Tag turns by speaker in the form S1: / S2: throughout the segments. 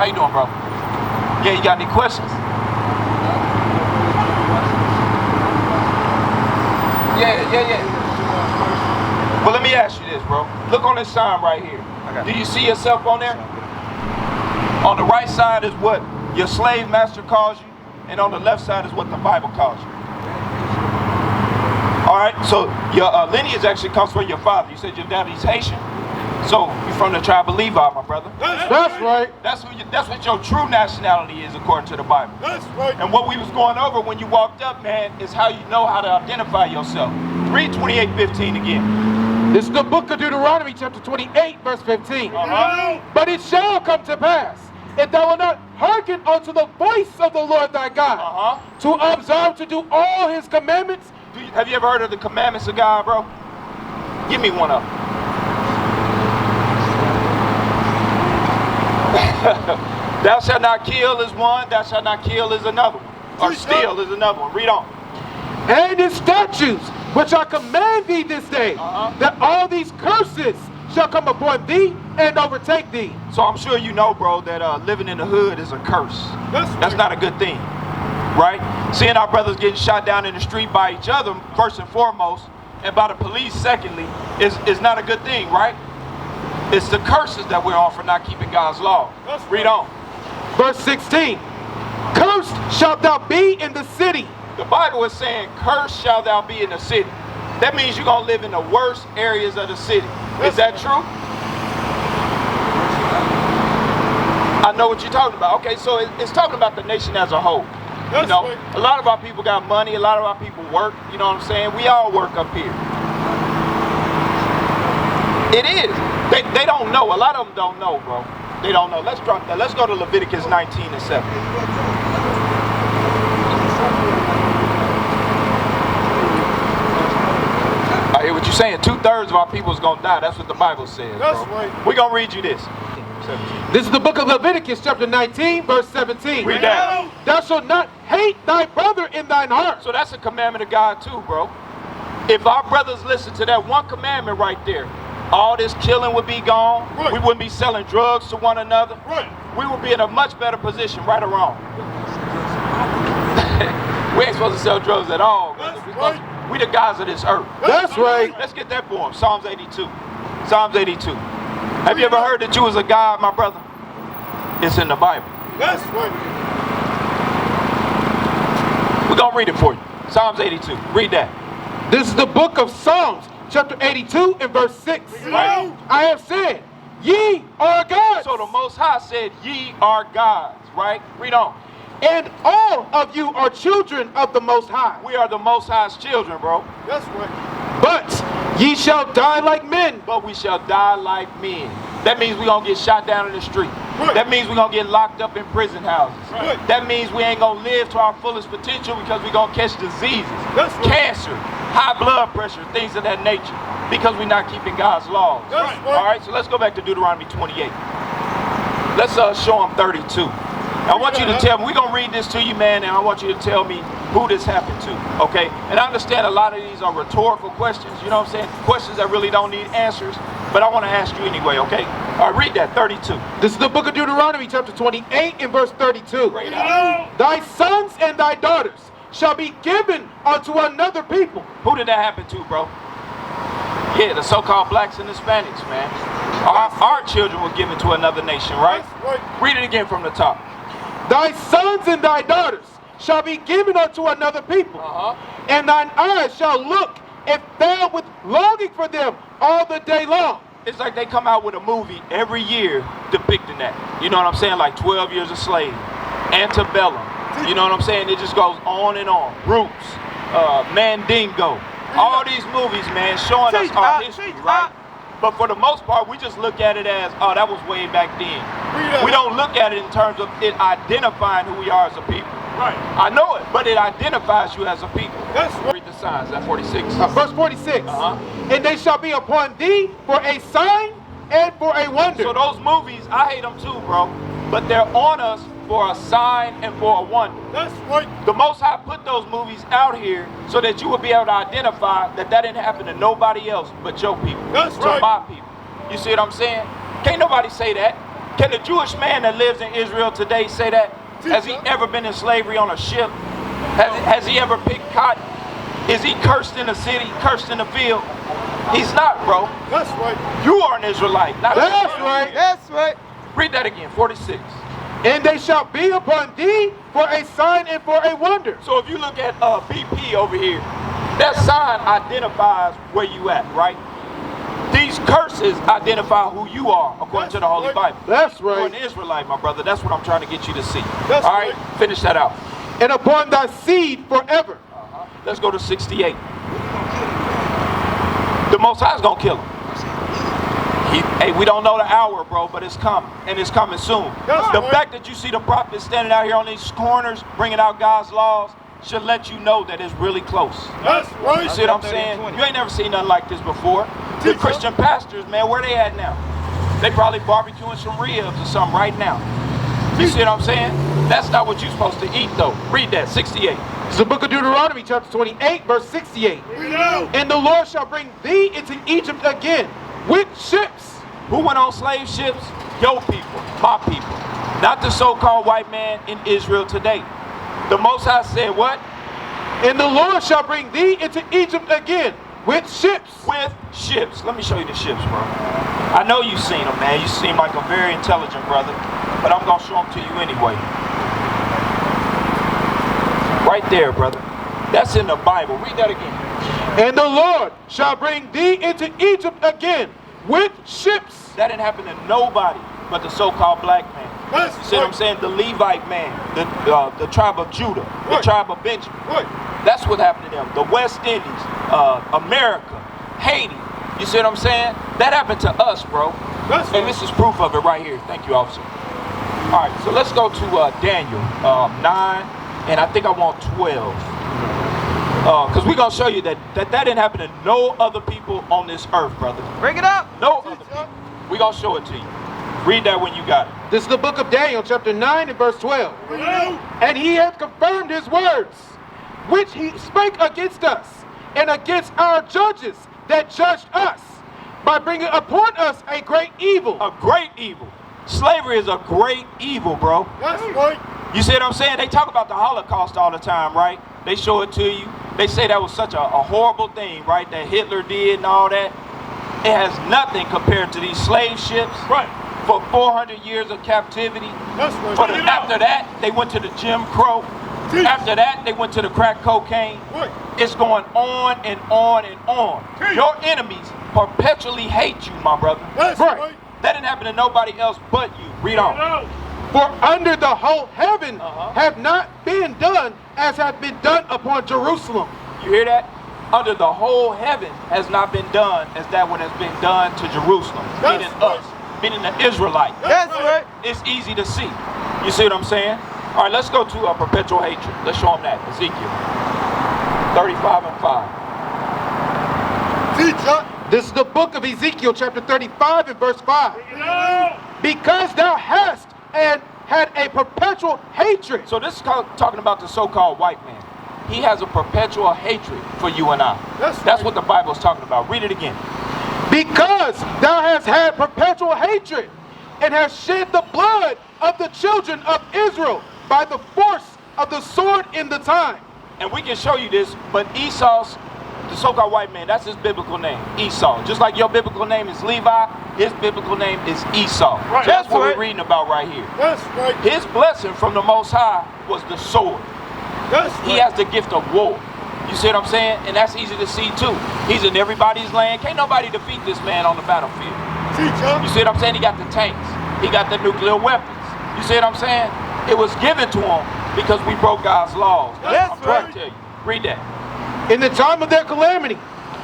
S1: How you doing, bro? Yeah, you got any questions? Yeah. Well, let me ask you this, bro. Look on this sign right here. Do you see yourself on there? On the right side is what your slave master calls you, and on the left side is what the Bible calls you. All right, so your lineage actually comes from your father. You said your daddy's Haitian. So you're from the tribe of Levi, my brother.
S2: That's right.
S1: That's what your true nationality is according to the Bible.
S2: That's right.
S1: And what we was going over when you walked up, man, is how you know how to identify yourself. Read 28:15 again.
S2: This is the book of Deuteronomy, chapter 28, verse 15. But it shall come to pass, if thou wilt not hearken unto the voice of the Lord thy God, to observe to do all his commandments.
S1: Have you ever heard of the commandments of God, bro? Give me one of them. Thou shalt not kill is one, thou shalt not kill is another one. Or steal is another one. Read on.
S2: And his statutes, which I command thee this day, that all these curses shall come upon thee and overtake thee.
S1: So I'm sure you know, bro, that living in the hood is a curse. That's not a good thing, right? Seeing our brothers getting shot down in the street by each other, first and foremost, and by the police, secondly, is not a good thing, right? It's the curses that we're on for not keeping God's law. Read on.
S2: Verse 16. Cursed shalt thou be in the city.
S1: The Bible is saying, cursed shalt thou be in the city. That means you're going to live in the worst areas of the city. Is that true? I know what you're talking about. Okay, so it's talking about the nation as a whole. You know, a lot of our people got money, a lot of our people work, you know what I'm saying? We all work up here. It is. They don't know. A lot of them don't know, bro. They don't know. Let's drop that. Let's go to Leviticus 19:7. I hear what you're saying. 2/3 of our people is going to die. That's what the Bible says, bro. We're going to read you this. 17.
S2: This is the book of Leviticus, chapter 19, verse 17.
S1: Read that.
S2: Thou shalt not hate thy brother in thine heart.
S1: So that's a commandment of God too, bro. If our brothers listen to that one commandment right there, all this killing would be gone. We wouldn't be selling drugs to one another. We would be in a much better position, right or wrong. We ain't supposed to sell drugs at all. We the guys of this earth.
S2: That's right.
S1: Let's get that for him. Psalms 82. Psalms 82. Have you ever heard that you was a God, my brother? It's in the Bible.
S2: That's right.
S1: We're going to read it for you. Psalms 82. Read that.
S2: This is the book of Psalms, chapter 82 and verse 6.
S1: Right.
S2: I have said, ye are gods.
S1: So the Most High said, ye are gods, right? Read on.
S2: And all of you are children of the Most High.
S1: We are the Most High's children, bro.
S2: That's right. But ye shall die like men.
S1: But we shall die like men. That means we're going to get shot down in the street. That means we're going to get locked up in prison houses. That means we ain't going to live to our fullest potential because we're going to catch diseases, cancer, high blood pressure, things of that nature, because we're not keeping God's laws. All right, so let's go back to Deuteronomy 28. Let's show them 32. I want you to tell me, we're going to read this to you, man, and I want you to tell me who this happened to, okay? And I understand a lot of these are rhetorical questions, you know what I'm saying? Questions that really don't need answers, but I want to ask you anyway, okay? All right, read that, 32.
S2: This is the book of Deuteronomy, chapter 28 and verse 32. Thy sons and thy daughters shall be given unto another people.
S1: Who did that happen to, bro? Yeah, the so-called blacks and Hispanics, man. Our children were given to another nation, right? Read it again from the top.
S2: Thy sons and thy daughters shall be given unto another people, and thine eyes shall look and fail with longing for them all the day long.
S1: It's like they come out with a movie every year depicting that. You know what I'm saying? Like 12 Years a Slave, Antebellum. You know what I'm saying? It just goes on and on. Roots, Mandingo. All these movies, man, showing us our history, right? But for the most part, we just look at it as, oh, that was way back then. We don't look at it in terms of it identifying who we are as a people. I know it, but it identifies you as a people. Read the signs at 46.
S2: Verse 46. And they shall be upon thee for a sign and for a wonder.
S1: So those movies, I hate them too, bro. But they're on us for a sign and for a wonder.
S2: That's right.
S1: The Most High put those movies out here so that you would be able to identify that didn't happen to nobody else but your people.
S2: That's
S1: to my people. You see what I'm saying? Can't nobody say that. Can the Jewish man that lives in Israel today say that? Has he ever been in slavery on a ship? Has he ever picked cotton? Is he cursed in the city, cursed in the field? He's not, bro.
S3: That's right.
S1: You are an Israelite, not
S2: That's right.
S3: That's right.
S1: Read that again, 46.
S2: And they shall be upon thee for a sign and for a wonder.
S1: So if you look at BP over here, that sign identifies where you at, right? These curses identify who you are, according to the Holy Bible.
S2: That's
S1: You're
S2: right.
S1: an Israelite, my brother. That's what I'm trying to get you to see.
S3: That's
S1: all right, finish that out.
S2: And upon thy seed forever.
S1: Let's go to 68. The Most High is going to kill him. Hey, we don't know the hour, bro, but it's coming, and it's coming soon. The fact that you see the prophets standing out here on these corners, bringing out God's laws, should let you know that it's really close.
S3: That's right.
S1: You see what I'm saying? You ain't never seen nothing like this before. The Christian pastors, man, where they at now? They probably barbecuing some ribs or something right now. You see what I'm saying? That's not what you're supposed to eat, though. Read that, 68.
S2: It's the book of Deuteronomy, chapter 28, verse 68. And the Lord shall bring thee into Egypt again with ships.
S1: Who went on slave ships? Your people, my people. Not the so-called white man in Israel today. The Most High said what?
S2: And the Lord shall bring thee into Egypt again with ships.
S1: With ships. Let me show you the ships, bro. I know you've seen them, man. You seem like a very intelligent brother, but I'm going to show them to you anyway. Right there, brother. That's in the Bible. Read that again.
S2: And the Lord shall bring thee into Egypt again with ships.
S1: That didn't happen to nobody but the so-called black man. You see what I'm saying? The Levite man, the tribe of Judah, the tribe of Benjamin. That's what happened to them. The West Indies, America, Haiti. You see what I'm saying? That happened to us, bro. And this is proof of it right here. Thank you, officer. All right, so let's go to Daniel 9, and I think I want 12. Because we're going to show you that didn't happen to no other people on this earth, brother.
S3: Bring it up.
S1: No other people. We're going to show it to you. Read that when you got it.
S2: This is the book of Daniel, chapter 9 and verse 12. And he hath confirmed his words, which he spake against us, and against our judges that judged us, by bringing upon us a great evil.
S1: A great evil. Slavery is a great evil, bro.
S3: That's right.
S1: You see what I'm saying? They talk about the Holocaust all the time, right? They show it to you. They say that was such a horrible thing, right? That Hitler did and all that. It has nothing compared to these slave ships.
S3: Right.
S1: For 400 years of captivity.
S3: That's right.
S1: But after that, they went to the Jim Crow. After that, they went to the crack cocaine.
S3: Right.
S1: It's going on and on and on. Your enemies perpetually hate you, my brother.
S3: That's right.
S1: That didn't happen to nobody else but you. Read on.
S2: For under the whole heaven have not been done as hath been done upon Jerusalem.
S1: You hear that? Under the whole heaven has not been done as that what has been done to Jerusalem. Meaning us. Meaning the Israelites.
S3: That's right.
S1: It's easy to see. You see what I'm saying? All right, let's go to perpetual hatred. Let's show them that. Ezekiel 35 and 5.
S3: Teacher.
S2: This is the book of Ezekiel, chapter 35 and verse 5. Because thou hast and had a perpetual hatred.
S1: So this is talking about the so-called white man. He has a perpetual hatred for you and I. That's what the Bible is talking about. Read it again.
S2: Because thou hast had perpetual hatred and hast shed the blood of the children of Israel by the force of the sword in the time.
S1: And we can show you this, but Esau's, the so-called white man, that's his biblical name, Esau. Just like your biblical name is Levi, his biblical name is Esau.
S3: Right.
S1: So that's what
S3: right.
S1: we're reading about right here.
S3: That's right.
S1: His blessing from the Most High was the sword.
S3: That's
S1: He has the gift of war. You see what I'm saying? And that's easy to see too. He's in everybody's land. Can't nobody defeat this man on the battlefield.
S3: Teacher.
S1: You see what I'm saying? He got the tanks. He got the nuclear weapons. You see what I'm saying? It was given to him because we broke God's laws.
S3: That's
S1: I'm trying
S3: right.
S1: to tell you. Read that.
S2: In the time of their calamity,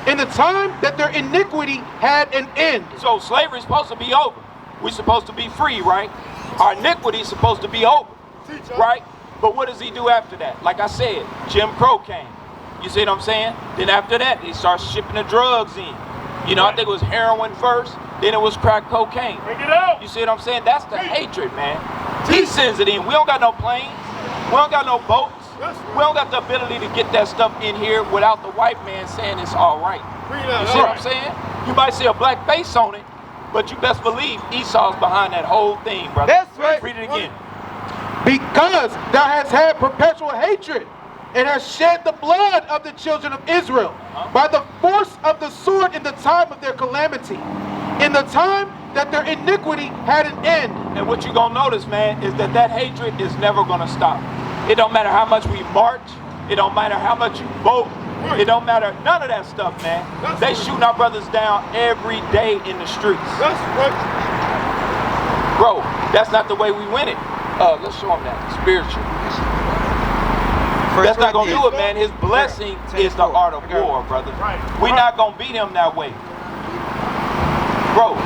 S2: in the time that their iniquity had an end.
S1: So slavery is supposed to be over. We're supposed to be free, right? Our iniquity is supposed to be over,
S3: Teacher.
S1: right? But what does he do after that? Like I said, Jim Crow came. You see what I'm saying? Then after that, they start shipping the drugs in. You know, I think it was heroin first, then it was crack cocaine.
S3: Bring it out.
S1: You see what I'm saying? That's the hatred, man. He sends it in. We don't got no planes. We don't got no boats. We don't got the ability to get that stuff in here without the white man saying it's all right.
S3: Bring it
S1: You
S3: out.
S1: see what I'm saying? You might see a black face on it, But you best believe Esau's behind that whole thing, brother.
S3: That's right.
S1: Read it again.
S2: Because thou hast had perpetual hatred, and hast shed the blood of the children of Israel by the force of the sword in the time of their calamity, in the time that their iniquity had an end.
S1: And what you're going to notice, man, is that hatred is never going to stop. It don't matter how much we march. It don't matter how much you vote. It don't matter none of that stuff, man. They shooting our brothers down every day in the streets.
S3: That's right.
S1: Bro, that's not the way we win it. Let's show them that. Spiritual. That's not going to do it, man. His blessing is the art of war, brother. We're not going to beat him that way. Bro,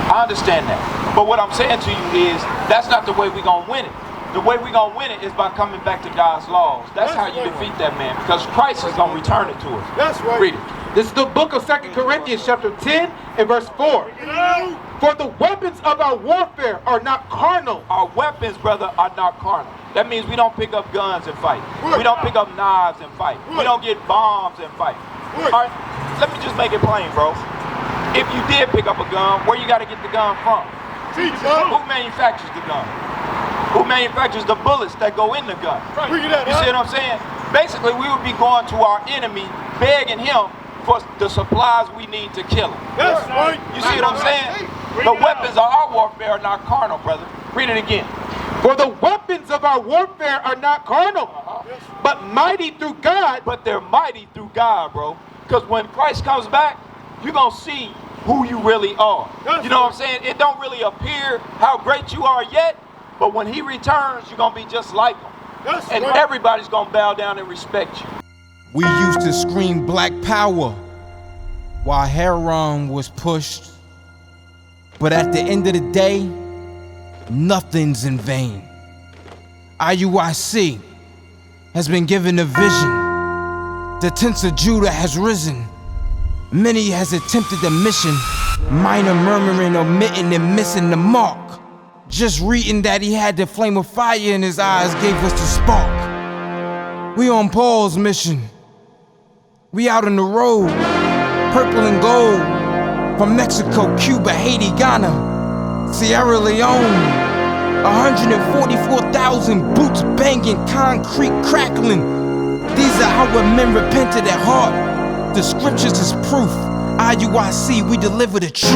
S1: I understand that. But what I'm saying to you is, that's not the way we're going to win it. The way we're going to win it is by coming back to God's laws. That's how you defeat that man, because Christ is going to return it to us.
S3: That's right.
S2: Read it. This is the book of 2 Corinthians chapter 10 and verse 4. For the weapons of our warfare are not carnal.
S1: Our weapons, brother, are not carnal. That means we don't pick up guns and fight. We don't pick up knives and fight. We don't get bombs and fight. All right, let me just make it plain, bro. If you did pick up a gun, where you got to get the gun from? Who manufactures the gun? Who manufactures the bullets that go in the gun? You see what I'm saying? Basically, we would be going to our enemy, begging him for the supplies we need to kill him.
S3: That's right.
S1: You see what I'm saying? The weapons of our warfare are not carnal, brother. Read it again.
S2: For the weapons of our warfare are not carnal, but mighty through God.
S1: But they're mighty through God, bro. Because when Christ comes back, you're going to see who you really are. You know what I'm saying? It don't really appear how great you are yet, but when he returns, you're going to be just like him. And everybody's going to bow down and respect you.
S4: We used to scream black power while Heron was pushed. But at the end of the day, nothing's in vain. IUIC has been given a vision. The tents of Judah has risen. Many has attempted the mission, minor murmuring, omitting, and missing the mark. Just reading that he had the flame of fire in his eyes gave us the spark. We on Paul's mission. We out on the road, purple and gold, from Mexico, Cuba, Haiti, Ghana, Sierra Leone. 144,000 boots banging, concrete crackling. These are how men repented at heart. The scriptures is proof. IUIC, we deliver the truth.